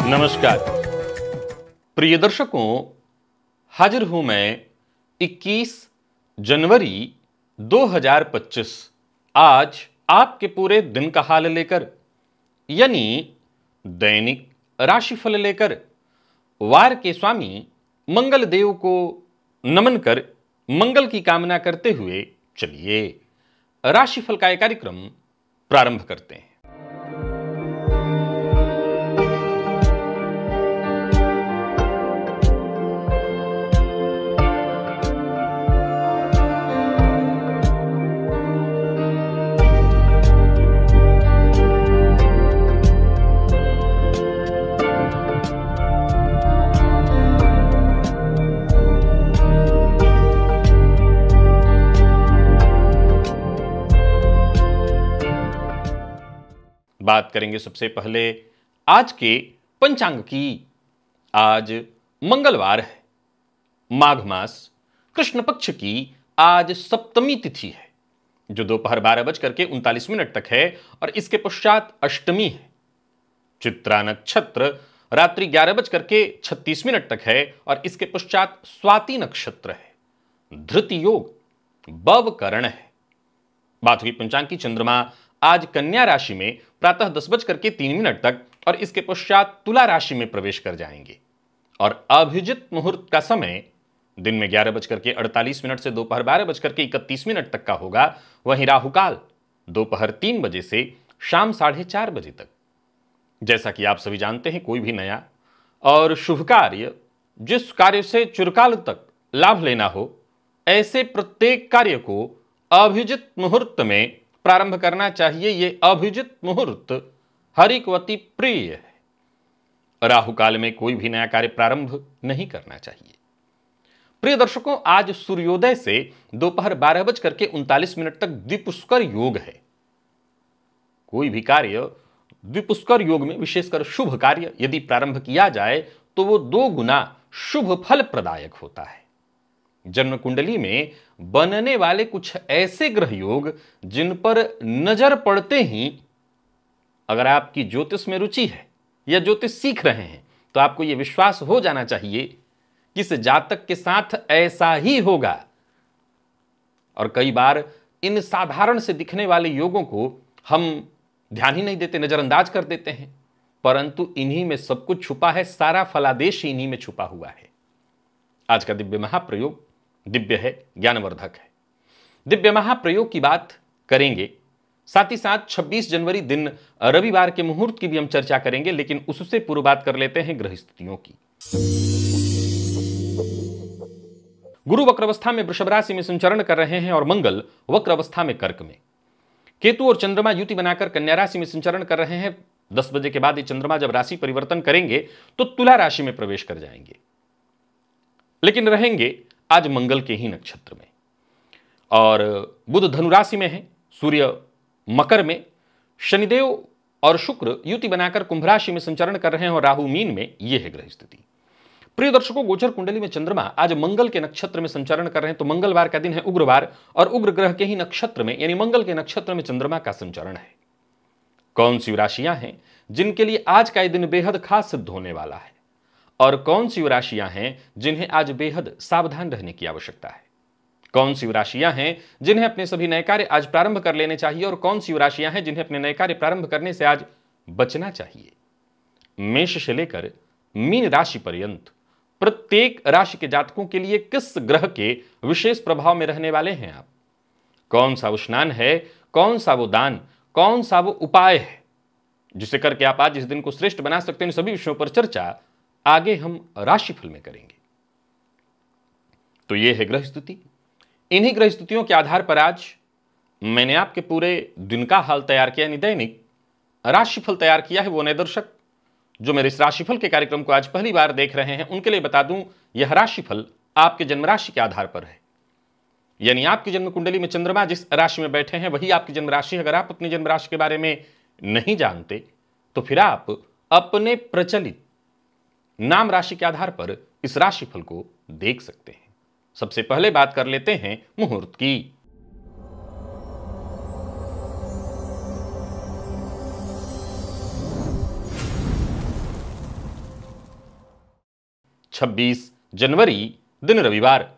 नमस्कार प्रिय दर्शकों, हाजिर हूं मैं 21 जनवरी 2025 आज आपके पूरे दिन का हाल लेकर, यानी दैनिक राशिफल लेकर वार के स्वामी मंगल देव को नमन कर मंगल की कामना करते हुए चलिए राशिफल का यह कार्यक्रम प्रारंभ करते हैं। बात करेंगे सबसे पहले आज के पंचांग की। आज मंगलवार है, माघ मास कृष्ण पक्ष की आज सप्तमी तिथि है जो दोपहर 12:39 तक है और इसके पश्चात अष्टमी है। चित्रा नक्षत्र रात्रि 11:36 तक है और इसके पश्चात स्वाति नक्षत्र है। धृति योग बवकरण है। बात हुई पंचांग की। चंद्रमा आज कन्या राशि में प्रातः 10:03 तक और इसके पश्चात तुला राशि में प्रवेश कर जाएंगे और अभिजित मुहूर्त का समय दिन में 11:48 से दोपहर 12:31 तक का होगा। वहीं राहुकाल दोपहर 3 बजे से शाम 4:30 बजे तक। जैसा कि आप सभी जानते हैं, कोई भी नया और शुभ कार्य, जिस कार्य से चिरकाल तक लाभ लेना हो, ऐसे प्रत्येक कार्य को अभिजित मुहूर्त में प्रारंभ करना चाहिए। यह अभिजित मुहूर्त हरिकवती प्रिय है। राहु काल में कोई भी नया कार्य प्रारंभ नहीं करना चाहिए। प्रिय दर्शकों, आज सूर्योदय से दोपहर 12:39 तक द्विपुष्कर योग है। कोई भी कार्य द्विपुष्कर योग में, विशेषकर शुभ कार्य यदि प्रारंभ किया जाए तो वो 2 गुना शुभ फल प्रदायक होता है। जन्म कुंडली में बनने वाले कुछ ऐसे ग्रह योग जिन पर नजर पड़ते ही, अगर आपकी ज्योतिष में रुचि है या ज्योतिष सीख रहे हैं, तो आपको यह विश्वास हो जाना चाहिए कि इस जातक के साथ ऐसा ही होगा। और कई बार इन साधारण से दिखने वाले योगों को हम ध्यान ही नहीं देते, नजरअंदाज कर देते हैं, परंतु इन्हीं में सब कुछ छुपा है। सारा फलादेश इन्हीं में छुपा हुआ है। आज का दिव्य महाप्रयोग दिव्य है, ज्ञानवर्धक है। दिव्य महाप्रयोग की बात करेंगे, साथ ही साथ 26 जनवरी दिन रविवार के मुहूर्त की भी हम चर्चा करेंगे, लेकिन उससे पूर्व बात कर लेते हैं ग्रह स्थितियों की। गुरु वक्र अवस्था में वृषभ राशि में संचरण कर रहे हैं और मंगल वक्र अवस्था में कर्क में। केतु और चंद्रमा युति बनाकर कन्या राशि में संचरण कर रहे हैं। 10 बजे के बाद ये चंद्रमा जब राशि परिवर्तन करेंगे तो तुला राशि में प्रवेश कर जाएंगे, लेकिन रहेंगे आज मंगल के ही नक्षत्र में। और बुध धनु राशि में है, सूर्य मकर में, शनिदेव और शुक्र युति बनाकर कुंभ राशि में संचरण कर रहे हैं और राहु मीन में। यह है ग्रह स्थिति। प्रिय दर्शकों, गोचर कुंडली में चंद्रमा आज मंगल के नक्षत्र में संचरण कर रहे हैं, तो मंगलवार का दिन है उग्रवार और उग्र ग्रह के ही नक्षत्र में, यानी मंगल के नक्षत्र में चंद्रमा का संचरण है। कौन सी राशियां हैं जिनके लिए आज का यह दिन बेहद खास सिद्ध होने वाला है और कौन सी राशियां हैं जिन्हें आज बेहद सावधान रहने की आवश्यकता है? कौन सी राशियां हैं जिन्हें अपने सभी नए कार्य आज प्रारंभ कर लेने चाहिए और कौन सी राशियां हैं जिन्हें अपने नए कार्य प्रारंभ करने से आज बचना चाहिए? मेष से लेकर मीन राशि पर्यंत प्रत्येक राशि के जातकों के लिए किस ग्रह के विशेष प्रभाव में रहने वाले हैं आप? कौन सा वो स्नान है, कौन सा वो दान, कौन सा वो उपाय है जिसे करके आप आज इस दिन को श्रेष्ठ बना सकते हैं? इन सभी विषयों पर चर्चा आगे हम राशिफल में करेंगे। तो यह है ग्रह स्थिति। इन्हीं ग्रह स्थितियों के आधार पर आज मैंने आपके पूरे दिन का हाल तैयार किया, यानी दैनिक राशिफल तैयार किया है। वो नए दर्शक जो मेरे इस राशिफल के कार्यक्रम को आज पहली बार देख रहे हैं, उनके लिए बता दूं, यह राशिफल आपके जन्म राशि के आधार पर है। यानी आपकी जन्म कुंडली में चंद्रमा जिस राशि में बैठे हैं वही आपकी जन्म राशि। अगर आप अपनी जन्म राशि के बारे में नहीं जानते तो फिर आप अपने प्रचलित नाम राशि के आधार पर इस राशिफल को देख सकते हैं। सबसे पहले बात कर लेते हैं मुहूर्त की। 26 जनवरी दिन रविवार।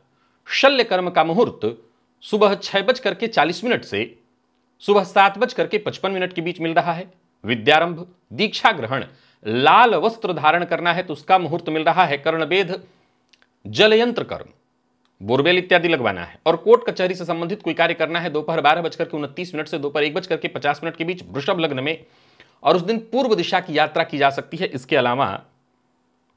शल्य कर्म का मुहूर्त सुबह 6:40 से सुबह 7:55 के बीच मिल रहा है। विद्यारंभ, दीक्षा ग्रहण, लाल वस्त्र धारण करना है तो उसका मुहूर्त मिल रहा है। कर्णवेध, जलयंत्र कर्म, बोरवेल इत्यादि लगवाना है और कोर्ट कचहरी से संबंधित कोई कार्य करना है दोपहर 12:29 से दोपहर 1:50 के बीच वृषभ लग्न में, और उस दिन पूर्व दिशा की यात्रा की जा सकती है। इसके अलावा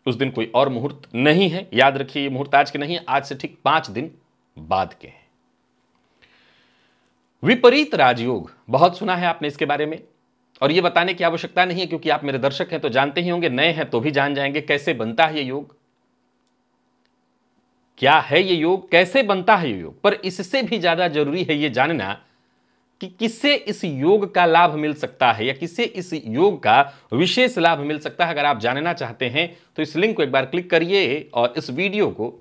उस दिन कोई और मुहूर्त नहीं है। याद रखिए, ये मुहूर्त आज के नहीं है, आज से ठीक 5 दिन बाद के हैं। विपरीत राजयोग, बहुत सुना है आपने इसके बारे में, और यह बताने की आवश्यकता नहीं है क्योंकि आप मेरे दर्शक हैं तो जानते ही होंगे, नए हैं तो भी जान जाएंगे कैसे बनता है ये योग, क्या है ये योग, कैसे बनता है ये योग। पर इससे भी ज्यादा जरूरी है ये जानना कि किससे इस योग का लाभ मिल सकता है या किससे इस योग का विशेष लाभ मिल सकता है। अगर आप जानना चाहते हैं तो इस लिंक को एक बार क्लिक करिए और इस वीडियो को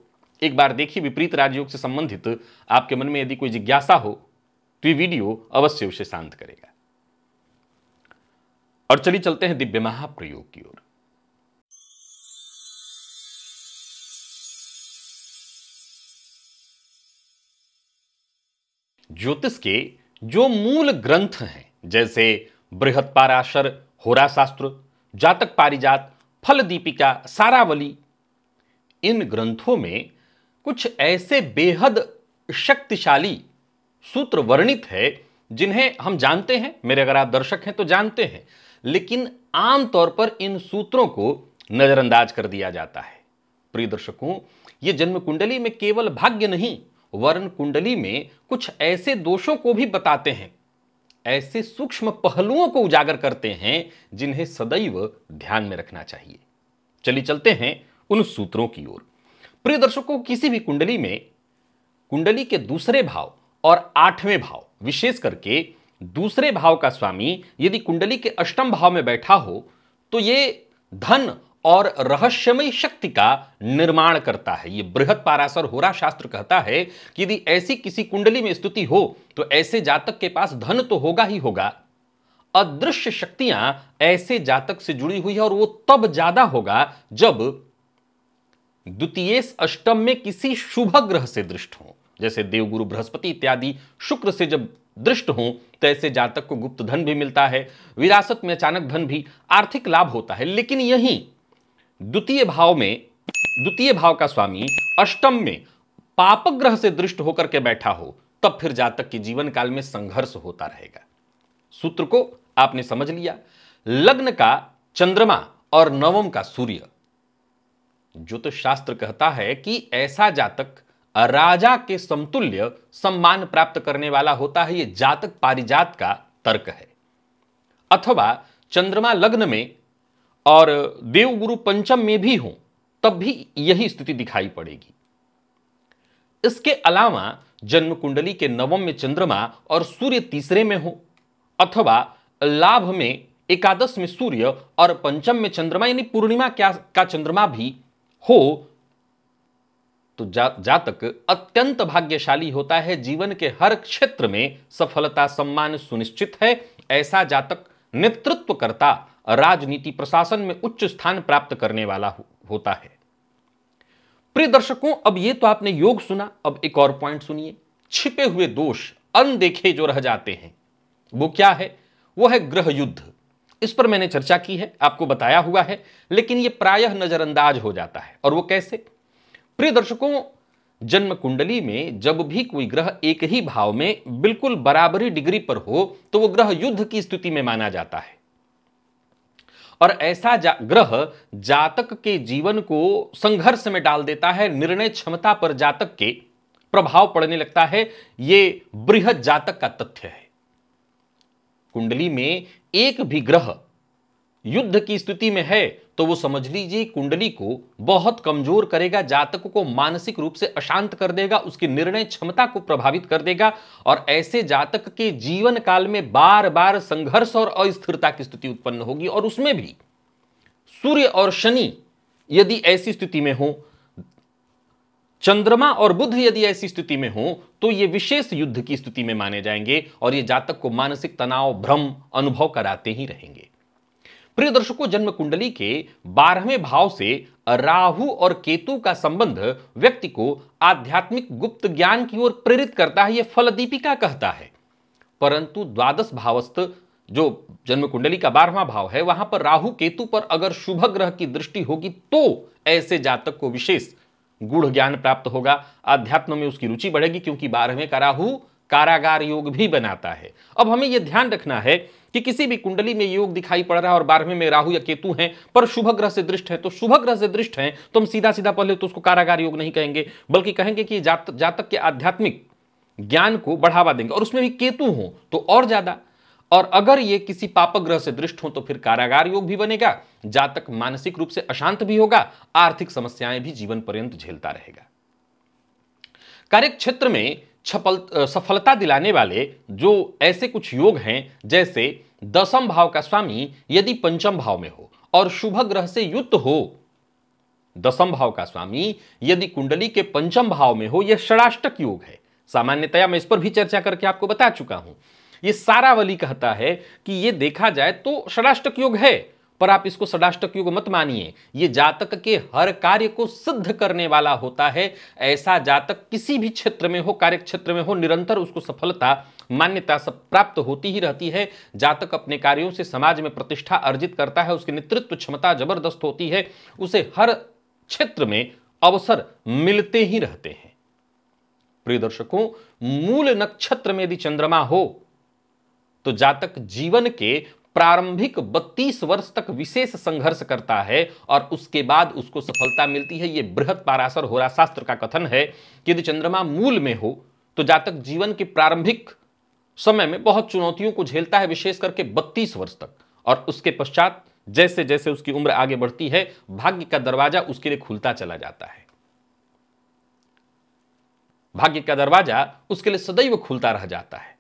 एक बार देखिए। विपरीत राजयोग से संबंधित आपके मन में यदि कोई जिज्ञासा हो तो ये वीडियो अवश्य उसे शांत करेगा। और चलिए चलते हैं दिव्य महाप्रयोग की ओर। ज्योतिष के जो मूल ग्रंथ हैं जैसे बृहत्पाराशर, होराशास्त्र, जातक पारिजात, फल दीपिका, सारावली, इन ग्रंथों में कुछ ऐसे बेहद शक्तिशाली सूत्र वर्णित है जिन्हें हम जानते हैं, मेरे अगर आप दर्शक हैं तो जानते हैं, लेकिन आमतौर पर इन सूत्रों को नजरअंदाज कर दिया जाता है। प्रिय दर्शकों, ये जन्म कुंडली में केवल भाग्य नहीं, वर्ण कुंडली में कुछ ऐसे दोषों को भी बताते हैं, ऐसे सूक्ष्म पहलुओं को उजागर करते हैं जिन्हें सदैव ध्यान में रखना चाहिए। चलिए चलते हैं उन सूत्रों की ओर। प्रिय दर्शकों, किसी भी कुंडली में कुंडली के दूसरे भाव और 8वें भाव, विशेष करके दूसरे भाव का स्वामी यदि कुंडली के अष्टम भाव में बैठा हो तो ये धन और रहस्यमय शक्ति का निर्माण करता है। यह बृहत्पाराशर होरा शास्त्र कहता है कि यदि ऐसी किसी कुंडली में स्थिति हो तो ऐसे जातक के पास धन तो होगा ही होगा, अदृश्य शक्तियां ऐसे जातक से जुड़ी हुई है और वो तब ज्यादा होगा जब द्वितीय अष्टम में किसी शुभ ग्रह से दृष्ट हो, जैसे देवगुरु बृहस्पति इत्यादि शुक्र से जब दृष्ट हो तो ऐसे जातक को गुप्त धन भी मिलता है, विरासत में अचानक धन भी, आर्थिक लाभ होता है। लेकिन यही द्वितीय भाव का स्वामी अष्टम में पाप ग्रह से दृष्ट होकर के बैठा हो तब फिर जातक के जीवन काल में संघर्ष होता रहेगा। सूत्र को आपने समझ लिया। लग्न का चंद्रमा और नवम का सूर्य, ज्योतिष शास्त्र कहता है कि ऐसा जातक राजा के समतुल्य सम्मान प्राप्त करने वाला होता है। यह जातक पारिजात का तर्क है। अथवा चंद्रमा लग्न में और देवगुरु पंचम में भी हो तब भी यही स्थिति दिखाई पड़ेगी। इसके अलावा जन्म कुंडली के नवम में चंद्रमा और सूर्य तीसरे में हो, अथवा लाभ में एकादश में सूर्य और पंचम में चंद्रमा यानी पूर्णिमा का चंद्रमा भी हो तो जातक अत्यंत भाग्यशाली होता है। जीवन के हर क्षेत्र में सफलता सम्मान सुनिश्चित है। ऐसा जातक नेतृत्व करता, राजनीति प्रशासन में उच्च स्थान प्राप्त करने वाला होता है। प्रिय दर्शकों, अब ये तो आपने योग सुना, अब एक और पॉइंट सुनिए। छिपे हुए दोष अनदेखे जो रह जाते हैं वो क्या है? वो है ग्रह युद्ध। इस पर मैंने चर्चा की है, आपको बताया हुआ है, लेकिन ये प्रायः नजरअंदाज हो जाता है। और वो कैसे? प्रिय दर्शकों, जन्म कुंडली में जब भी कोई ग्रह एक ही भाव में बिल्कुल बराबरी डिग्री पर हो तो वो ग्रह युद्ध की स्थिति में माना जाता है। और ऐसा ग्रह जातक के जीवन को संघर्ष में डाल देता है, निर्णय क्षमता पर जातक के प्रभाव पड़ने लगता है। ये बृहद जातक का तथ्य है। कुंडली में एक भी ग्रह युद्ध की स्थिति में है तो वो समझ लीजिए कुंडली को बहुत कमजोर करेगा, जातक को मानसिक रूप से अशांत कर देगा, उसकी निर्णय क्षमता को प्रभावित कर देगा और ऐसे जातक के जीवन काल में बार बार संघर्ष और अस्थिरता की स्थिति उत्पन्न होगी। और उसमें भी सूर्य और शनि यदि ऐसी स्थिति में हो, चंद्रमा और बुध यदि ऐसी स्थिति में हो तो ये विशेष युद्ध की स्थिति में माने जाएंगे और ये जातक को मानसिक तनाव, भ्रम अनुभव कराते ही रहेंगे। प्रिय दर्शकों, जन्म कुंडली के 12वें भाव से राहु और केतु का संबंध व्यक्ति को आध्यात्मिक गुप्त ज्ञान की ओर प्रेरित करता है, यह फल दीपिका कहता है। परंतु द्वादश भावस्थ जो जन्म कुंडली का 12वां भाव है, वहां पर राहु केतु पर अगर शुभ ग्रह की दृष्टि होगी तो ऐसे जातक को विशेष गूढ़ ज्ञान प्राप्त होगा, अध्यात्म में उसकी रुचि बढ़ेगी, क्योंकि 12वें का राहु कारागार योग भी बनाता है। अब हमें यह ध्यान रखना है कि किसी भी कुंडली में योग दिखाई पड़ रहा है और 12वें में राहु या केतु हैं पर शुभ ग्रह से दृष्ट है, तो शुभ ग्रह से दृष्ट है तो हम सीधा सीधा पहले तो उसको कारागार योग नहीं कहेंगे, बल्कि कहेंगे कि जातक के आध्यात्मिक ज्ञान को बढ़ावा देंगे, और उसमें भी केतु हो तो और ज्यादा। और अगर ये किसी पाप ग्रह से दृष्ट हो तो फिर कारागार योग भी बनेगा, जातक मानसिक रूप से अशांत भी होगा, आर्थिक समस्याएं भी जीवन पर्यंत झेलता रहेगा। कार्य क्षेत्र में सफलता दिलाने वाले जो ऐसे कुछ योग हैं, जैसे 10वें भाव का स्वामी यदि 5वें भाव में हो और शुभ ग्रह से युक्त हो, 10वें भाव का स्वामी यदि कुंडली के 5वें भाव में हो, यह षडाष्टक योग है। सामान्यतया मैं इस पर भी चर्चा करके आपको बता चुका हूं। यह सारावली कहता है कि यह देखा जाए तो षडाष्टक योग है, पर आप इसको षडाष्टक योग मत मानिए, यह जातक के हर कार्य को सिद्ध करने वाला होता है। ऐसा जातक किसी भी क्षेत्र में हो, कार्य क्षेत्र में हो, निरंतर उसको सफलता मान्यता सब प्राप्त होती ही रहती है। जातक अपने कार्यों से समाज में प्रतिष्ठा अर्जित करता है, उसकी नेतृत्व क्षमता जबरदस्त होती है, उसे हर क्षेत्र में अवसर मिलते ही रहते हैं। प्रिय दर्शकों, मूल नक्षत्र में यदि चंद्रमा हो तो जातक जीवन के प्रारंभिक 32 वर्ष तक विशेष संघर्ष करता है और उसके बाद उसको सफलता मिलती है। यह बृहत पाराशर होरा शास्त्र का कथन है कि यदि चंद्रमा मूल में हो तो जातक जीवन के प्रारंभिक समय में बहुत चुनौतियों को झेलता है, विशेष करके 32 वर्ष तक, और उसके पश्चात जैसे जैसे उसकी उम्र आगे बढ़ती है, भाग्य का दरवाजा उसके लिए खुलता चला जाता है। भाग्य का दरवाजा उसके लिए सदैव खुलता रह जाता है।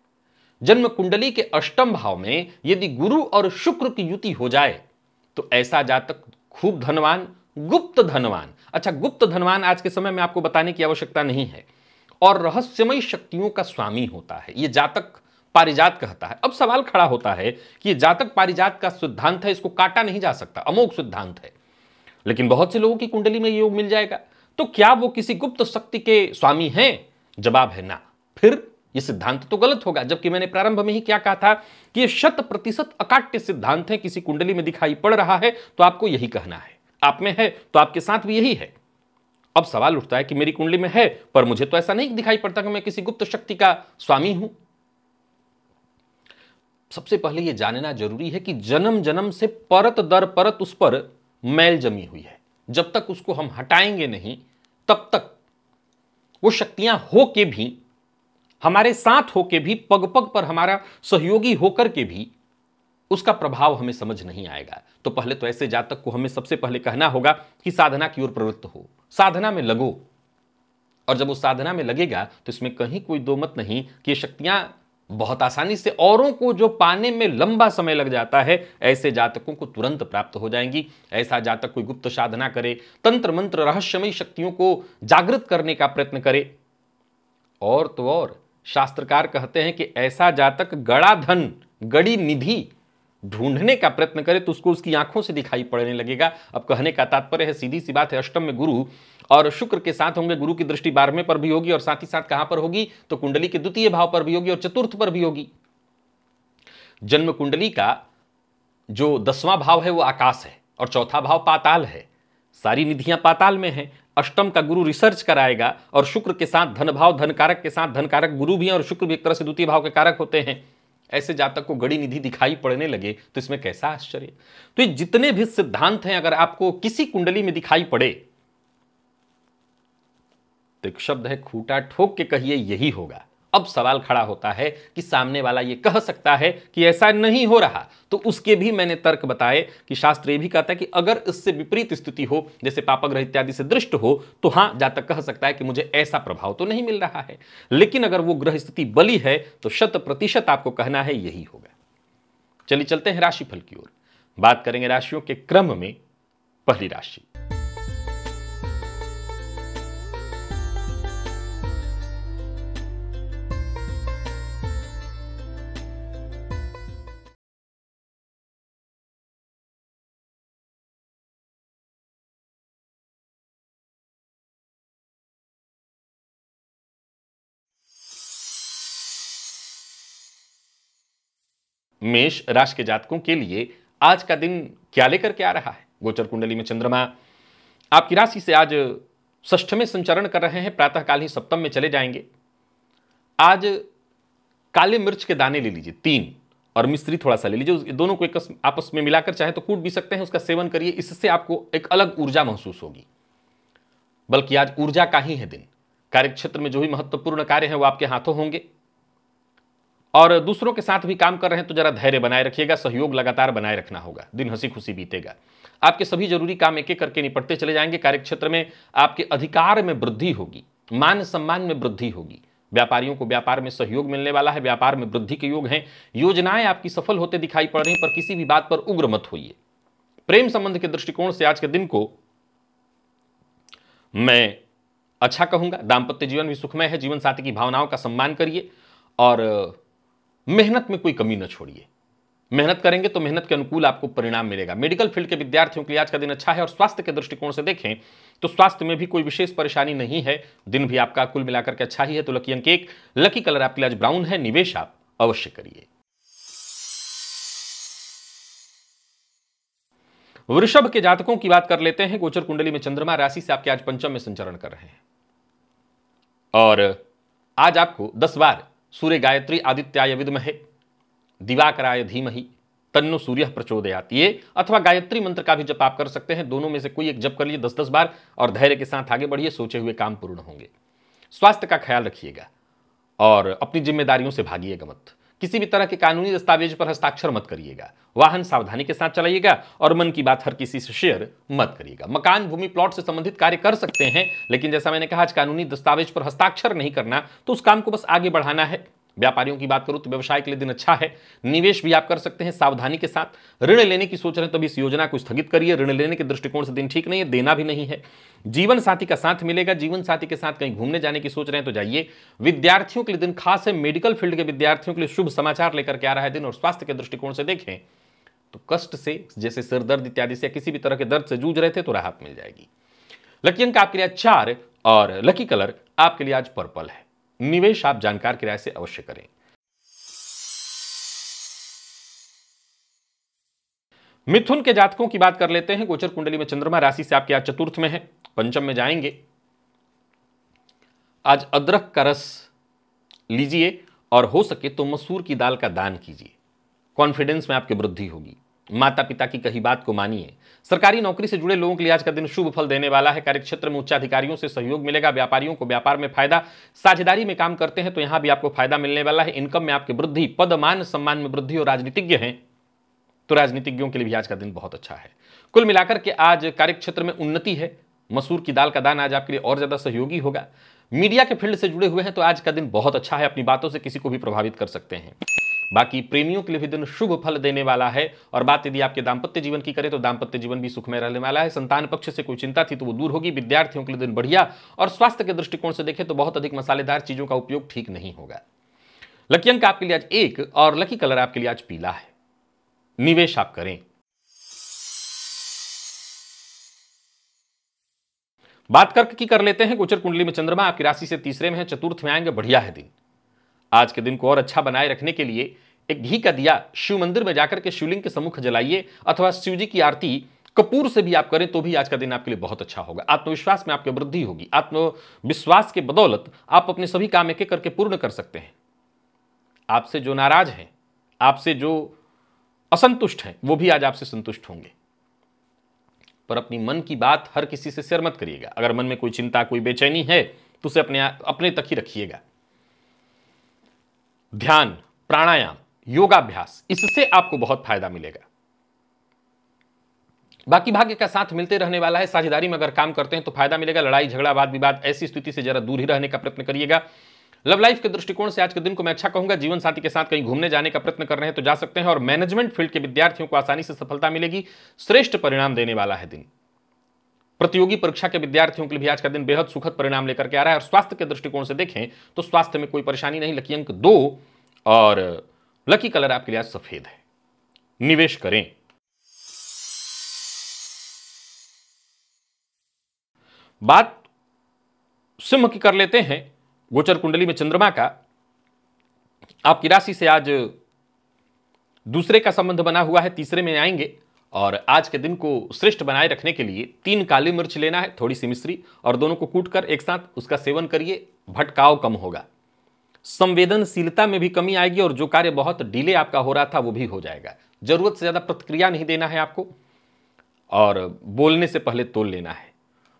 जन्म कुंडली के 8वें भाव में यदि गुरु और शुक्र की युति हो जाए तो ऐसा जातक खूब धनवान, गुप्त धनवान, अच्छा गुप्त धनवान आज के समय में आपको बताने की आवश्यकता नहीं है, और रहस्यमय शक्तियों का स्वामी होता है। यह जातक पारिजात कहता है। अब सवाल खड़ा होता है कि यह जातक पारिजात का सिद्धांत है, इसको काटा नहीं जा सकता, अमोघ सिद्धांत है, लेकिन बहुत से लोगों की कुंडली में योग मिल जाएगा, तो क्या वो किसी गुप्त शक्ति के स्वामी हैं? जवाब है ना। फिर यह सिद्धांत तो गलत होगा, जबकि मैंने प्रारंभ में ही क्या कहा था कि यह 100% अकाट्य सिद्धांत है। किसी कुंडली में दिखाई पड़ रहा है तो आपको यही कहना है, आप में है तो आपके साथ भी यही है। अब सवाल उठता है कि मेरी कुंडली में है पर मुझे तो ऐसा नहीं दिखाई पड़ता कि मैं किसी गुप्त शक्ति का स्वामी हूं। सबसे पहले यह जानना जरूरी है कि जन्म जन्म से परत दर परत उस पर मैल जमी हुई है। जब तक उसको हम हटाएंगे नहीं तब तक वो शक्तियां होके भी, हमारे साथ होके भी, पग पग पर हमारा सहयोगी होकर के भी उसका प्रभाव हमें समझ नहीं आएगा। तो पहले तो ऐसे जातक को हमें सबसे पहले कहना होगा कि साधना की ओर प्रवृत्त हो, साधना में लगो, और जब वो साधना में लगेगा तो इसमें कहीं कोई दो मत नहीं कि ये शक्तियां बहुत आसानी से औरों को जो पाने में लंबा समय लग जाता है, ऐसे जातकों को तुरंत प्राप्त हो जाएंगी। ऐसा जातक कोई गुप्त साधना करे, तंत्र मंत्र रहस्यमय शक्तियों को जागृत करने का प्रयत्न करे, और तो और शास्त्रकार कहते हैं कि ऐसा जातक गड़ा धन, गड़ी निधि ढूंढने का प्रयत्न करे तो उसको उसकी आंखों से दिखाई पड़ने लगेगा। अब कहने का तात्पर्य है, सीधी सी बात है, अष्टम में गुरु और शुक्र के साथ होंगे। गुरु की दृष्टि 12वें पर भी होगी और साथ ही साथ कहां पर होगी तो कुंडली के 2य भाव पर भी होगी और चतुर्थ पर भी होगी। जन्म कुंडली का जो 10वां भाव है वो आकाश है और चौथा भाव पाताल है। सारी निधियां पाताल में हैं। अष्टम का गुरु रिसर्च कराएगा और शुक्र के साथ धन भाव, धन कारक के साथ धन कारक गुरु भी हैं और शुक्र भी एक तरह से 2य भाव के कारक होते हैं। ऐसे जातक को गड़ी निधि दिखाई पड़ने लगे तो इसमें कैसा आश्चर्य। तो ये जितने भी सिद्धांत हैं, अगर आपको किसी कुंडली में दिखाई पड़े तो एक शब्द है, खूंटा ठोक के कहिए यही होगा। अब सवाल खड़ा होता है कि सामने वाला ये कह सकता है कि ऐसा नहीं हो रहा, तो उसके भी मैंने तर्क बताए कि शास्त्र ये भी कहता है कि अगर इससे विपरीत स्थिति हो, जैसे पापग्रह इत्यादि से दृष्ट हो, तो हां जातक कह सकता है कि मुझे ऐसा प्रभाव तो नहीं मिल रहा है। लेकिन अगर वो ग्रह स्थिति बली है तो 100% आपको कहना है यही होगा। चलिए चलते हैं राशिफल की ओर। बात करेंगे राशियों के क्रम में। पहली राशि मेष राशि के जातकों के लिए आज का दिन क्या लेकर के आ रहा है। गोचर कुंडली में चंद्रमा आपकी राशि से आज षष्ठ में संचरण कर रहे हैं, प्रातःकाल ही सप्तम में चले जाएंगे। आज काले मिर्च के दाने ले लीजिए 3 और मिश्री थोड़ा सा ले लीजिए, दोनों को एक आपस में मिलाकर चाहे तो कूट भी सकते हैं, उसका सेवन करिए, इससे आपको एक अलग ऊर्जा महसूस होगी। बल्कि आज ऊर्जा का ही है दिन। कार्यक्षेत्र में जो भी महत्वपूर्ण कार्य है वो आपके हाथों होंगे और दूसरों के साथ भी काम कर रहे हैं तो जरा धैर्य बनाए रखिएगा, सहयोग लगातार बनाए रखना होगा। दिन हंसी खुशी बीतेगा, आपके सभी जरूरी काम एक एक करके निपटते चले जाएंगे। कार्यक्षेत्र में आपके अधिकार में वृद्धि होगी, मान सम्मान में वृद्धि होगी। व्यापारियों को व्यापार में सहयोग मिलने वाला है, व्यापार में वृद्धि के योग हैं। योजनाएं आपकी सफल होते दिखाई पड़ रही हैं, पर किसी भी बात पर उग्र मत होइए। प्रेम संबंध के दृष्टिकोण से आज के दिन को मैं अच्छा कहूंगा। दाम्पत्य जीवन भी सुखमय है। जीवन साथी की भावनाओं का सम्मान करिए और मेहनत में कोई कमी न छोड़िए। मेहनत करेंगे तो मेहनत के अनुकूल आपको परिणाम मिलेगा। मेडिकल फील्ड के विद्यार्थियों के लिए आज का दिन अच्छा है और स्वास्थ्य के दृष्टिकोण से देखें तो स्वास्थ्य में भी कोई विशेष परेशानी नहीं है। दिन भी आपका कुल मिलाकर के अच्छा ही है। तो लकी अंक 1, लकी कलर आपके लिए आज ब्राउन है। निवेश आप अवश्य करिए। वृषभ के जातकों की बात कर लेते हैं। गोचर कुंडली में चंद्रमा राशि से आपके आज पंचम में संचरण कर रहे हैं और आज आपको 10 बार सूर्य गायत्री आदित्याय विद्महे दिवाकराय धीमहि तन्नो सूर्य प्रचोदयात, ये अथवा गायत्री मंत्र का भी जप आप कर सकते हैं। दोनों में से कोई एक जप कर लिए 10-10 बार और धैर्य के साथ आगे बढ़िए। सोचे हुए काम पूर्ण होंगे। स्वास्थ्य का ख्याल रखिएगा और अपनी जिम्मेदारियों से भागिएगा मत। किसी भी तरह के कानूनी दस्तावेज पर हस्ताक्षर मत करिएगा। वाहन सावधानी के साथ चलाइएगा और मन की बात हर किसी से शेयर मत करिएगा। मकान, भूमि, प्लॉट से संबंधित कार्य कर सकते हैं, लेकिन जैसा मैंने कहा आज कानूनी दस्तावेज पर हस्ताक्षर नहीं करना, तो उस काम को बस आगे बढ़ाना है। व्यापारियों की बात करूं तो व्यवसाय के लिए दिन अच्छा है। निवेश भी आप कर सकते हैं सावधानी के साथ। ऋण लेने की सोच रहे हैं तो इस योजना को स्थगित करिए। ऋण लेने के दृष्टिकोण से दिन ठीक नहीं है, देना भी नहीं है। जीवन साथी का साथ मिलेगा। जीवन साथी के साथ कहीं घूमने जाने की सोच रहे हैं तो जाइए। विद्यार्थियों के लिए दिन खास है। मेडिकल फील्ड के विद्यार्थियों के लिए शुभ समाचार लेकर के आ रहा है दिन। और स्वास्थ्य के दृष्टिकोण से देखें तो कष्ट से, जैसे सिर दर्द इत्यादि से, किसी भी तरह के दर्द से जूझ रहे थे तो राहत मिल जाएगी। लकी अंक आपके लिए 4 और लकी कलर आपके लिए आज पर्पल है। निवेश आप जानकार की राय से अवश्य करें। मिथुन के जातकों की बात कर लेते हैं। गोचर कुंडली में चंद्रमा राशि से आपके आज चतुर्थ में है, पंचम में जाएंगे। आज अदरक का रस लीजिए और हो सके तो मसूर की दाल का दान कीजिए। कॉन्फिडेंस में आपकी वृद्धि होगी। माता पिता की कही बात को मानिए। सरकारी नौकरी से जुड़े लोगों के लिए आज का दिन शुभ फल देने वाला है। कार्यक्षेत्र में उच्चाधिकारियों से सहयोग मिलेगा। व्यापारियों को व्यापार में फायदा। साझेदारी में काम करते हैं तो यहां भी आपको फायदा मिलने वाला है। इनकम में आपकी वृद्धि, पद मान सम्मान में वृद्धि। और राजनीतिज्ञ हैं तो राजनीतिज्ञों के लिए भी आज का दिन बहुत अच्छा है। कुल मिलाकर के आज कार्यक्षेत्र में उन्नति है। मसूर की दाल का दान आज आपके लिए और ज्यादा सहयोगी होगा। मीडिया के फील्ड से जुड़े हुए हैं तो आज का दिन बहुत अच्छा है। अपनी बातों से किसी को भी प्रभावित कर सकते हैं। बाकी प्रेमियों के लिए भी दिन शुभ फल देने वाला है। और बात यदि आपके दाम्पत्य जीवन की करें तो दाम्पत्य जीवन भी सुखमय रहने वाला है। संतान पक्ष से कोई चिंता थी तो वो दूर होगी। विद्यार्थियों के लिए दिन बढ़िया। और स्वास्थ्य के दृष्टिकोण से देखें तो बहुत अधिक मसालेदार चीजों का उपयोग ठीक नहीं होगा। लकी अंक आपके लिए आज 1 और लकी कलर आपके लिए आज पीला है। निवेश आप करें। बात करके की कर लेते हैं। गोचर कुंडली में चंद्रमा आपकी राशि से तीसरे में है, चतुर्थ में आएंगे। बढ़िया है दिन। आज के दिन को और अच्छा बनाए रखने के लिए एक घी का दिया शिव मंदिर में जाकर के शिवलिंग के सम्मुख जलाइए अथवा शिव जी की आरती कपूर से भी आप करें तो भी आज का दिन आपके लिए बहुत अच्छा होगा। आत्मविश्वास में आपकी वृद्धि होगी। आत्मविश्वास के बदौलत आप अपने सभी काम एक एक करके पूर्ण कर सकते हैं। आपसे जो नाराज हैं, आपसे जो असंतुष्ट हैं, वो भी आज आपसे संतुष्ट होंगे। पर अपनी मन की बात हर किसी से शेयर मत करिएगा। अगर मन में कोई चिंता, कोई बेचैनी है तो उसे अपने तक ही रखिएगा। ध्यान, प्राणायाम, योगाभ्यास, इससे आपको बहुत फायदा मिलेगा। बाकी भाग्य का साथ मिलते रहने वाला है। साझेदारी में अगर काम करते हैं तो फायदा मिलेगा। लड़ाई झगड़ा, वाद विवाद, ऐसी स्थिति से जरा दूर ही रहने का प्रयत्न करिएगा। लव लाइफ के दृष्टिकोण से आज के दिन को मैं अच्छा कहूंगा। जीवन साथी के साथ कहीं घूमने जाने का प्रयत्न कर रहे हैं तो जा सकते हैं। और मैनेजमेंट फील्ड के विद्यार्थियों को आसानी से सफलता मिलेगी। श्रेष्ठ परिणाम देने वाला है दिन। प्रतियोगी परीक्षा के विद्यार्थियों के लिए भी आज का दिन बेहद सुखद परिणाम लेकर के आ रहा है। और स्वास्थ्य के दृष्टिकोण से देखें तो स्वास्थ्य में कोई परेशानी नहीं। लकी अंक 2 और लकी कलर आपके लिए आज सफेद है। निवेश करें। बात सिंह की कर लेते हैं। गोचर कुंडली में चंद्रमा का आपकी राशि से आज दूसरे का संबंध बना हुआ है, तीसरे में आएंगे। और आज के दिन को श्रेष्ठ बनाए रखने के लिए 3 काली मिर्च लेना है, थोड़ी सी मिश्री, और दोनों को कूटकर एक साथ उसका सेवन करिए। भटकाव कम होगा, संवेदनशीलता में भी कमी आएगी, और जो कार्य बहुत डिले आपका हो रहा था वो भी हो जाएगा। जरूरत से ज्यादा प्रतिक्रिया नहीं देना है आपको, और बोलने से पहले तोल लेना है।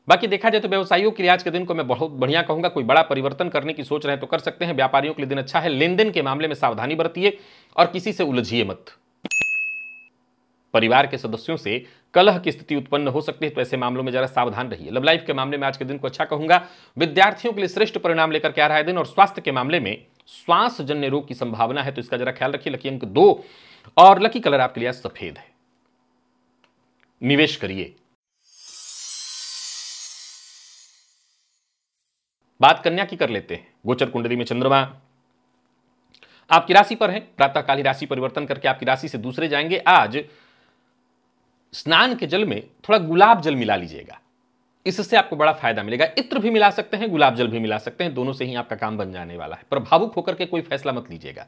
बाकी देखा जाए तो व्यवसायियों के लिए आज के दिन को मैं बहुत बढ़िया कहूंगा। कोई बड़ा परिवर्तन करने की सोच रहे हैं तो कर सकते हैं। व्यापारियों के लिए दिन अच्छा है। लेन देन के मामले में सावधानी बरतिए और किसी से उलझिए मत। परिवार के सदस्यों से कलह की स्थिति उत्पन्न हो सकती है, तो ऐसे मामलों में जरा सावधान रहिए। लव लाइफ के मामले में आज के दिन को अच्छा कहूंगा। विद्यार्थियों के लिए श्रेष्ठ परिणाम लेकर के आ रहा है दिन। और स्वास्थ्य के मामले में श्वास जन्य रोग की संभावना है, तो इसका जरा ख्याल रखिए। लकी अंक 2 और लकी कलर आपके लिए सफेद है। निवेश करिए। बात कन्या की कर लेते हैं। गोचर कुंडली में चंद्रमा आपकी राशि पर है। प्रातःकाल ही राशि परिवर्तन करके आपकी राशि से दूसरे जाएंगे। आज स्नान के जल में थोड़ा गुलाब जल मिला लीजिएगा, इससे आपको बड़ा फायदा मिलेगा। इत्र भी मिला सकते हैं, गुलाब जल भी मिला सकते हैं, दोनों से ही आपका काम बन जाने वाला है। पर भावुक होकर के कोई फैसला मत लीजिएगा।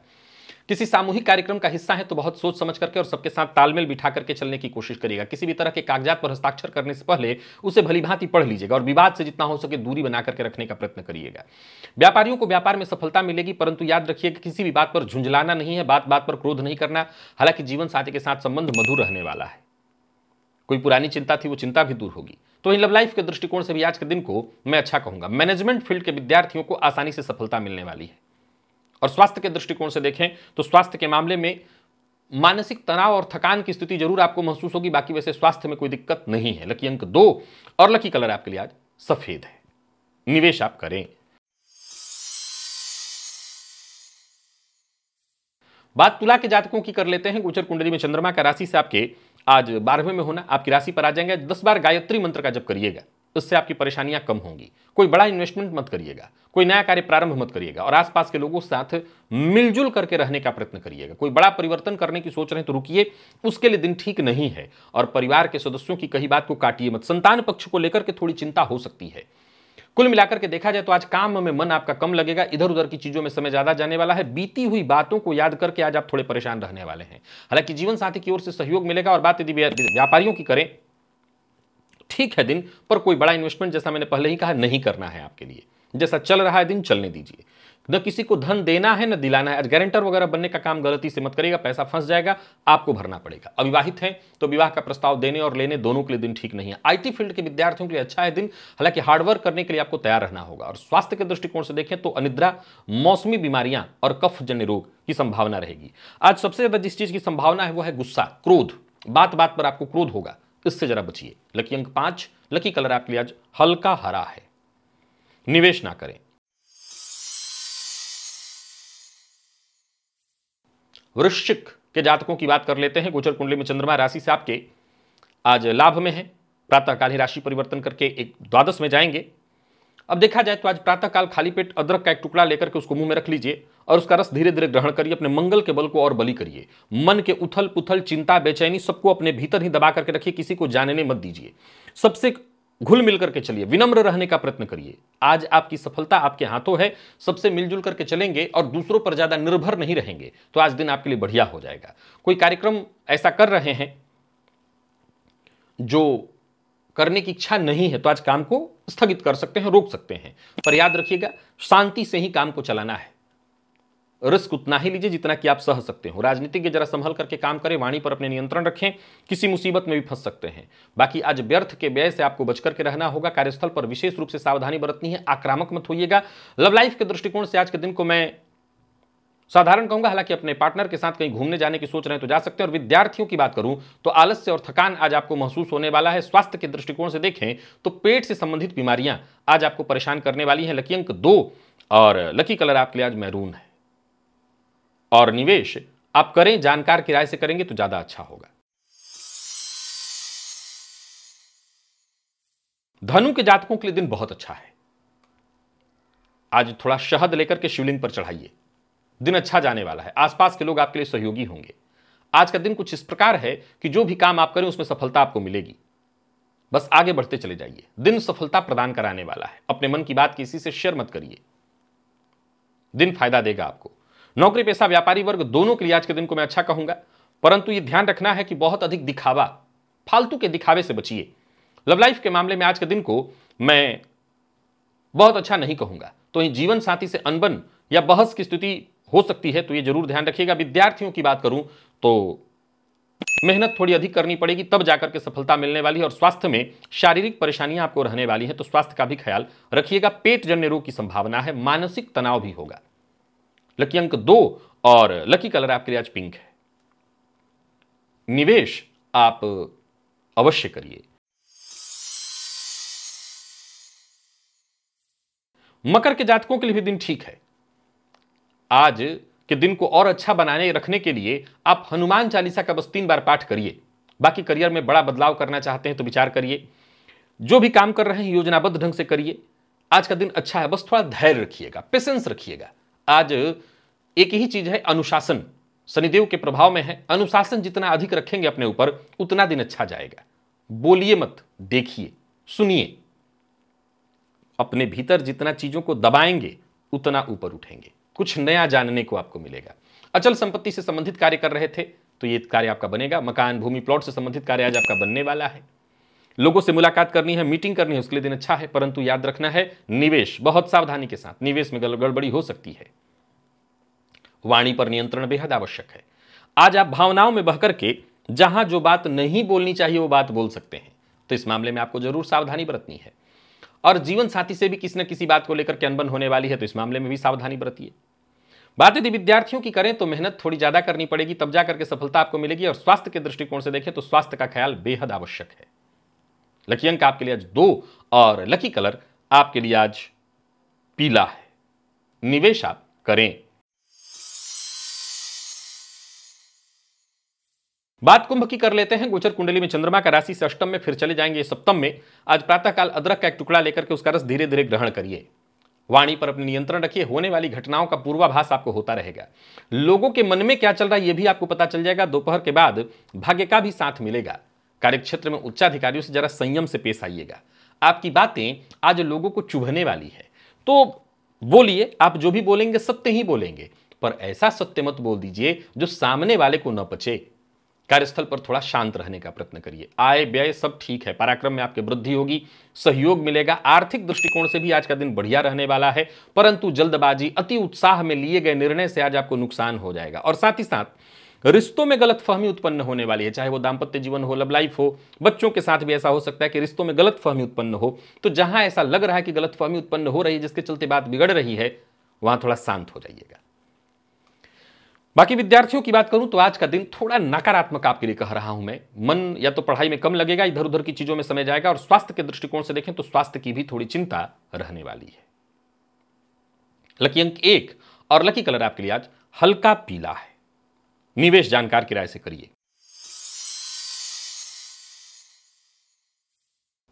किसी सामूहिक कार्यक्रम का हिस्सा है तो बहुत सोच समझ करके और सबके साथ तालमेल बिठा करके चलने की कोशिश करिएगा। किसी भी तरह के कागजात पर हस्ताक्षर करने से पहले उसे भलीभांति पढ़ लीजिएगा और विवाद से जितना हो सके दूरी बना करके रखने का प्रयत्न करिएगा। व्यापारियों को व्यापार में सफलता मिलेगी, परंतु याद रखिएगा किसी भी बात पर झुंझलाना नहीं है, बात बात पर क्रोध नहीं करना। हालांकि जीवन साथी के साथ संबंध मधुर रहने वाला है। कोई पुरानी चिंता थी वो चिंता भी दूर होगी। तो इन लव लाइफ के दृष्टिकोण से भी आज के दिन को मैं अच्छा कहूंगा। मैनेजमेंट फील्ड के विद्यार्थियों को आसानी से सफलता मिलने वाली है। और स्वास्थ्य के दृष्टिकोण से देखें तो स्वास्थ्य के मामले में मानसिक तनाव और थकान की स्थिति जरूर आपको महसूस होगी, बाकी वैसे स्वास्थ्य में कोई दिक्कत नहीं है। लकी अंक 2 और लकी कलर आपके लिए आज सफेद है। निवेश आप करें। बात तुला के जातकों की कर लेते हैं। गोचर कुंडली में चंद्रमा का राशि से आपके आज 12वें में होना, आपकी राशि पर आ जाएंगे। 10 बार गायत्री मंत्र का जप करिएगा, इससे आपकी परेशानियां कम होंगी। कोई बड़ा इन्वेस्टमेंट मत करिएगा, कोई नया कार्य प्रारंभ मत करिएगा और आसपास के लोगों के साथ मिलजुल करके रहने का प्रयत्न करिएगा। कोई बड़ा परिवर्तन करने की सोच रहे हैं तो रुकिए, उसके लिए दिन ठीक नहीं है। और परिवार के सदस्यों की कही बात को काटिए मत। संतान पक्ष को लेकर के थोड़ी चिंता हो सकती है। कुल मिलाकर के देखा जाए तो आज काम में मन आपका कम लगेगा, इधर उधर की चीजों में समय ज्यादा जाने वाला है। बीती हुई बातों को याद करके आज आप थोड़े परेशान रहने वाले हैं। हालांकि जीवन साथी की ओर से सहयोग मिलेगा। और बात यदि व्यापारियों की करें, ठीक है दिन, पर कोई बड़ा इन्वेस्टमेंट जैसा मैंने पहले ही कहा नहीं करना है आपके लिए। जैसा चल रहा है दिन चलने दीजिए। न किसी को धन देना है न दिलाना है। आज गारंटर वगैरह बनने का काम गलती से मत करिएगा, पैसा फंस जाएगा, आपको भरना पड़ेगा। अविवाहित हैं तो विवाह का प्रस्ताव देने और लेने दोनों के लिए दिन ठीक नहीं है। आईटी फील्ड के विद्यार्थियों के लिए अच्छा है दिन, हालांकि हार्डवर्क करने के लिए आपको तैयार रहना होगा। और स्वास्थ्य के दृष्टिकोण से देखें तो अनिद्रा, मौसमी बीमारियां और कफ जन्य रोग की संभावना रहेगी। आज सबसे ज्यादा जिस चीज की संभावना है वो है गुस्सा, क्रोध। बात बात पर आपको क्रोध होगा, इससे जरा बचिए। लकी अंक 5, लकी कलर आपके लिए आज हल्का हरा है। निवेश ना करें। वृश्चिक के जातकों की बात कर लेते हैं। गोचर कुंडली में चंद्रमा राशि से आपके आज लाभ में है। प्रातःकाल ही राशि परिवर्तन करके एक द्वादश में जाएंगे। अब देखा जाए तो आज प्रातःकाल खाली पेट अदरक का एक टुकड़ा लेकर के उसको मुंह में रख लीजिए और उसका रस धीरे धीरे ग्रहण करिए। अपने मंगल के बल को और बली करिए। मन के उथल पुथल, चिंता, बेचैनी सबको अपने भीतर ही दबा करके रखिए, किसी को जानने मत दीजिए। सबसे घुल मिल करके चलिए, विनम्र रहने का प्रयत्न करिए। आज आपकी सफलता आपके हाथों है। सबसे मिलजुल करके चलेंगे और दूसरों पर ज्यादा निर्भर नहीं रहेंगे तो आज दिन आपके लिए बढ़िया हो जाएगा। कोई कार्यक्रम ऐसा कर रहे हैं जो करने की इच्छा नहीं है तो आज काम को स्थगित कर सकते हैं, रोक सकते हैं। पर याद रखिएगा शांति से ही काम को चलाना है। रिस्क उतना ही लीजिए जितना कि आप सह सकते हो। राजनीतिज्ञ जरा संभल करके काम करें, वाणी पर अपने नियंत्रण रखें, किसी मुसीबत में भी फंस सकते हैं। बाकी आज व्यर्थ के व्यय से आपको बच करके रहना होगा। कार्यस्थल पर विशेष रूप से सावधानी बरतनी है, आक्रामक मत होइएगा। लव लाइफ के दृष्टिकोण से आज के दिन को मैं साधारण कहूंगा। हालांकि अपने पार्टनर के साथ कहीं घूमने जाने की सोच रहे हैं तो जा सकते हैं। और विद्यार्थियों की बात करूं तो आलस्य और थकान आज आपको महसूस होने वाला है। स्वास्थ्य के दृष्टिकोण से देखें तो पेट से संबंधित बीमारियां आज आपको परेशान करने वाली हैं। लकी अंक 2 और लकी कलर आपके लिए आज मैरून है। और निवेश आप करें, जानकार की राय से करेंगे तो ज्यादा अच्छा होगा। धनु के जातकों के लिए दिन बहुत अच्छा है। आज थोड़ा शहद लेकर के शिवलिंग पर चढ़ाइए, दिन अच्छा जाने वाला है। आसपास के लोग आपके लिए सहयोगी होंगे। आज का दिन कुछ इस प्रकार है कि जो भी काम आप करें उसमें सफलता आपको मिलेगी। बस आगे बढ़ते चले जाइए, दिन सफलता प्रदान कराने वाला है। अपने मन की बात किसी से शेयर मत करिए, दिन फायदा देगा आपको। नौकरी पेशा व्यापारी वर्ग दोनों के लिए आज के दिन को मैं अच्छा कहूंगा। परंतु यह ध्यान रखना है कि बहुत अधिक दिखावा, फालतू के दिखावे से बचिए। लव लाइफ के मामले में आज के दिन को मैं बहुत अच्छा नहीं कहूंगा, तो जीवन साथी से अनबन या बहस की स्थिति हो सकती है, तो ये जरूर ध्यान रखिएगा। विद्यार्थियों की बात करूं तो मेहनत थोड़ी अधिक करनी पड़ेगी, तब जाकर के सफलता मिलने वाली है। और स्वास्थ्य में शारीरिक परेशानियां आपको रहने वाली हैं, तो स्वास्थ्य का भी ख्याल रखिएगा। पेट जन्य रोग की संभावना है, मानसिक तनाव भी होगा। लकी अंक 2 और लकी कलर आपके लिए आज पिंक है। निवेश आप अवश्य करिए। मकर के जातकों के लिए भी दिन ठीक है। आज के दिन को और अच्छा बनाने रखने के लिए आप हनुमान चालीसा का बस 3 बार पाठ करिए। बाकी करियर में बड़ा बदलाव करना चाहते हैं तो विचार करिए। जो भी काम कर रहे हैं योजनाबद्ध ढंग से करिए। आज का दिन अच्छा है, बस थोड़ा धैर्य रखिएगा, पेशेंस रखिएगा। आज एक ही चीज है, अनुशासन शनिदेव के प्रभाव में है। अनुशासन जितना अधिक रखेंगे अपने ऊपर उतना दिन अच्छा जाएगा। बोलिए मत, देखिए, सुनिए। अपने भीतर जितना चीजों को दबाएंगे उतना ऊपर उठेंगे। कुछ नया जानने को आपको मिलेगा। अचल संपत्ति से संबंधित कार्य कर रहे थे तो ये कार्य आपका बनेगा। मकान, भूमि, प्लॉट से संबंधित कार्य आज आपका बनने वाला है। लोगों से मुलाकात करनी है, मीटिंग करनी है, उसके लिए दिन अच्छा है। परंतु याद रखना है, निवेश बहुत सावधानी के साथ, निवेश में गड़बड़ी हो सकती है। वाणी पर नियंत्रण बेहद आवश्यक है। आज आप भावनाओं में बहकर के जहां जो बात नहीं बोलनी चाहिए वो बात बोल सकते हैं, तो इस मामले में आपको जरूर सावधानी बरतनी है। और जीवन साथी से भी किसी न किसी बात को लेकर के अनबन होने वाली है, तो इस मामले में भी सावधानी बरतिए। बात यदि विद्यार्थियों की करें तो मेहनत थोड़ी ज्यादा करनी पड़ेगी, तब जाकर के सफलता आपको मिलेगी। और स्वास्थ्य के दृष्टिकोण से देखें तो स्वास्थ्य का ख्याल बेहद आवश्यक है। लकी अंक आपके लिए आज 2 और लकी कलर आपके लिए आज पीला है। निवेश आप करें। बात कुंभ की कर लेते हैं। गोचर कुंडली में चंद्रमा का राशि से अष्टम में, फिर चले जाएंगे सप्तम में। आज प्रातःकाल अदरक का एक टुकड़ा लेकर के उसका रस धीरे धीरे ग्रहण करिए। वाणी पर अपने नियंत्रण रखिए। होने वाली घटनाओं का पूर्वाभास आपको होता रहेगा। लोगों के मन में क्या चल रहा है यह भी आपको पता चल जाएगा। दोपहर के बाद भाग्य का भी साथ मिलेगा। कार्यक्षेत्र में उच्चाधिकारियों से जरा संयम से पेश आइएगा। आपकी बातें आज लोगों को चुभने वाली है, तो बोलिए। आप जो भी बोलेंगे सत्य ही बोलेंगे, पर ऐसा सत्य मत बोल दीजिए जो सामने वाले को न पचे। कार्यस्थल पर थोड़ा शांत रहने का प्रयत्न करिए। आय व्यय सब ठीक है। पराक्रम में आपके वृद्धि होगी, सहयोग मिलेगा। आर्थिक दृष्टिकोण से भी आज का दिन बढ़िया रहने वाला है, परंतु जल्दबाजी, अति उत्साह में लिए गए निर्णय से आज आपको नुकसान हो जाएगा। और साथ ही साथ रिश्तों में गलतफहमी उत्पन्न होने वाली है, चाहे वो दाम्पत्य जीवन हो, लव लाइफ हो। बच्चों के साथ भी ऐसा हो सकता है कि रिश्तों में गलतफहमी उत्पन्न हो। तो जहां ऐसा लग रहा है कि गलतफहमी उत्पन्न हो रही है, जिसके चलते बात बिगड़ रही है, वहां थोड़ा शांत हो जाइएगा। बाकी विद्यार्थियों की बात करूं तो आज का दिन थोड़ा नकारात्मक आपके लिए कह रहा हूं मैं। मन या तो पढ़ाई में कम लगेगा, इधर उधर की चीजों में समय जाएगा। और स्वास्थ्य के दृष्टिकोण से देखें तो स्वास्थ्य की भी थोड़ी चिंता रहने वाली है। लकी अंक 1 और लकी कलर आपके लिए आज हल्का पीला है। निवेश जानकार की राय से करिए।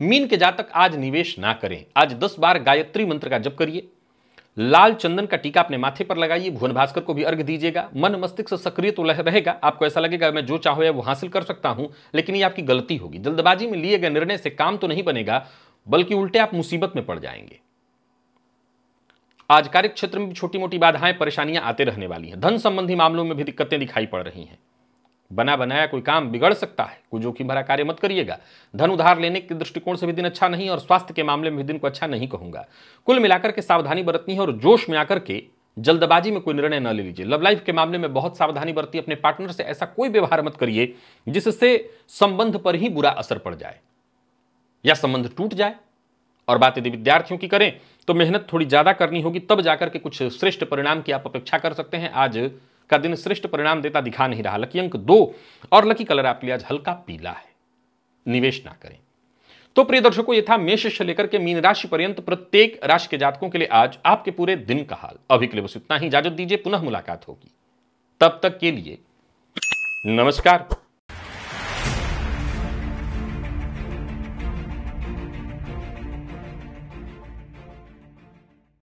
मीन के जातक आज निवेश ना करें। आज 10 बार गायत्री मंत्र का जप करिए। लाल चंदन का टीका अपने माथे पर लगाइए। भुवन भास्कर को भी अर्घ दीजिएगा। मन मस्तिष्क सक्रिय तो रहेगा। आपको ऐसा लगेगा मैं जो चाहूं वो हासिल कर सकता हूं, लेकिन ये आपकी गलती होगी। जल्दबाजी में लिए गए निर्णय से काम तो नहीं बनेगा, बल्कि उल्टे आप मुसीबत में पड़ जाएंगे। आज कार्य क्षेत्र में भी छोटी मोटी बाधाएं, परेशानियां आते रहने वाली हैं। धन संबंधी मामलों में भी दिक्कतें दिखाई पड़ रही हैं। बना बनाया कोई काम बिगड़ सकता है। कोई जोखिम भरा कार्य मत करिएगा। धन उधार लेने के दृष्टिकोण से भी दिन अच्छा नहीं, और स्वास्थ्य के मामले में भी दिन को अच्छा नहीं कहूंगा। कुल मिलाकर के सावधानी बरतनी है, और जोश में आकर के जल्दबाजी में कोई निर्णय न ले लीजिए। लव लाइफ के मामले में बहुत सावधानी बरतिए। अपने पार्टनर से ऐसा कोई व्यवहार मत करिए जिससे संबंध पर ही बुरा असर पड़ जाए या संबंध टूट जाए। और बात यदि विद्यार्थियों की करें तो मेहनत थोड़ी ज्यादा करनी होगी, तब जाकर के कुछ श्रेष्ठ परिणाम की आप अपेक्षा कर सकते हैं। आज का दिन श्रेष्ठ परिणाम देता दिखा नहीं रहा। लकी अंक 2 और लकी कलर आपके लिए आज हल्का पीला है। निवेश ना करें। तो प्रिय दर्शकों, ये था मेष से लेकर के मीन राशि पर्यंत प्रत्येक राशि के जातकों के लिए आज आपके पूरे दिन का हाल। अभी के लिए बस इतना ही। इजाजत दीजिए, पुनः मुलाकात होगी। तब तक के लिए नमस्कार।